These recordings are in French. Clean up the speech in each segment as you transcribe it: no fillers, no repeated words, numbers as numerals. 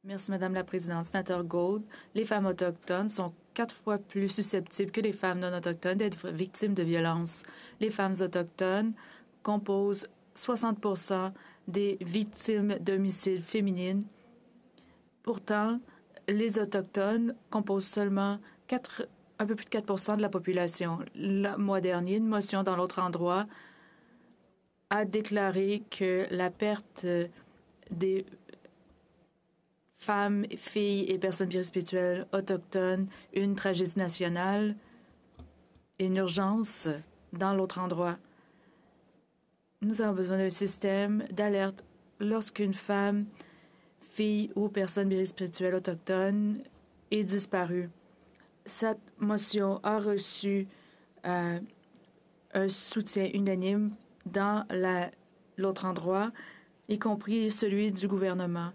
Merci, Madame la Présidente. Sénateur Gold, les femmes autochtones sont 4 fois plus susceptibles que les femmes non autochtones d'être victimes de violences. Les femmes autochtones composent 60 des victimes d'homicides féminines. Pourtant, les Autochtones composent seulement un peu plus de 4 de la population. Le mois dernier, une motion dans l'autre endroit a déclaré que la perte des femmes, filles et personnes biraspirituelles autochtones, une tragédie nationale et une urgence dans l'autre endroit. Nous avons besoin d'un système d'alerte lorsqu'une femme, fille ou personne biraspirituelle autochtone est disparue. Cette motion a reçu un soutien unanime dans l'autre endroit, y compris celui du gouvernement.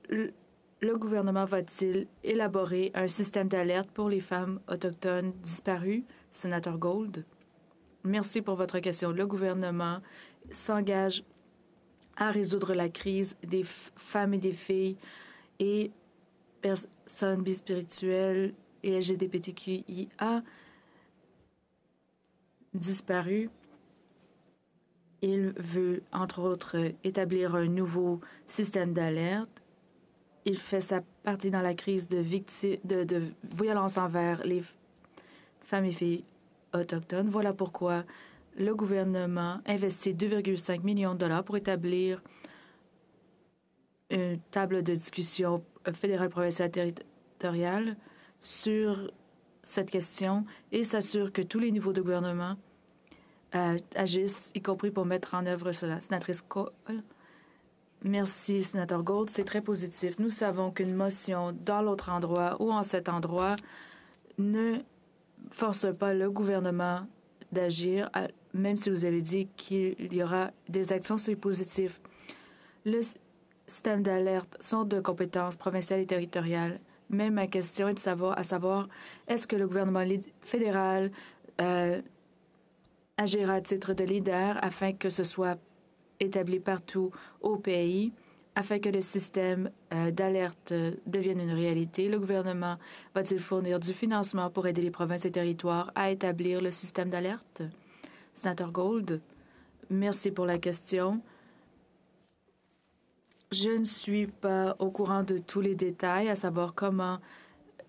Le gouvernement va-t-il élaborer un système d'alerte pour les femmes autochtones disparues? Sénateur Gold. Merci pour votre question. Le gouvernement s'engage à résoudre la crise des femmes et des filles et personnes bispirituelles et LGBTQIA disparues. Il veut, entre autres, établir un nouveau système d'alerte. Il fait sa partie dans la crise de violence envers les femmes et filles autochtones. Voilà pourquoi le gouvernement investit 2,5 millions de dollars pour établir une table de discussion fédérale, provinciale, territoriale sur cette question et s'assure que tous les niveaux de gouvernement agissent, y compris pour mettre en œuvre cela. Sénatrice Cole. Merci, Sénateur Gold. C'est très positif. Nous savons qu'une motion dans l'autre endroit ou en cet endroit ne force pas le gouvernement d'agir, même si vous avez dit qu'il y aura des actions, c'est positif. Le système d'alerte sont de compétences provinciales et territoriales. Mais ma question est de savoir, est-ce que le gouvernement fédéral agira à titre de leader afin que ce soit établi partout au pays, afin que le système d'alerte devienne une réalité? Le gouvernement va-t-il fournir du financement pour aider les provinces et territoires à établir le système d'alerte? Sénateur Gold, merci pour la question. Je ne suis pas au courant de tous les détails, à savoir comment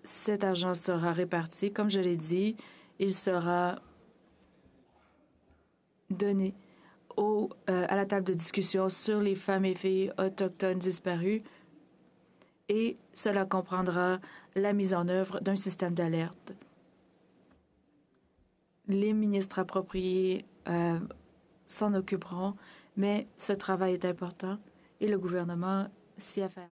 cet argent sera réparti. Comme je l'ai dit, il sera donné à la table de discussion sur les femmes et filles autochtones disparues et cela comprendra la mise en œuvre d'un système d'alerte. Les ministres appropriés s'en occuperont, mais ce travail est important et le gouvernement s'y affaire.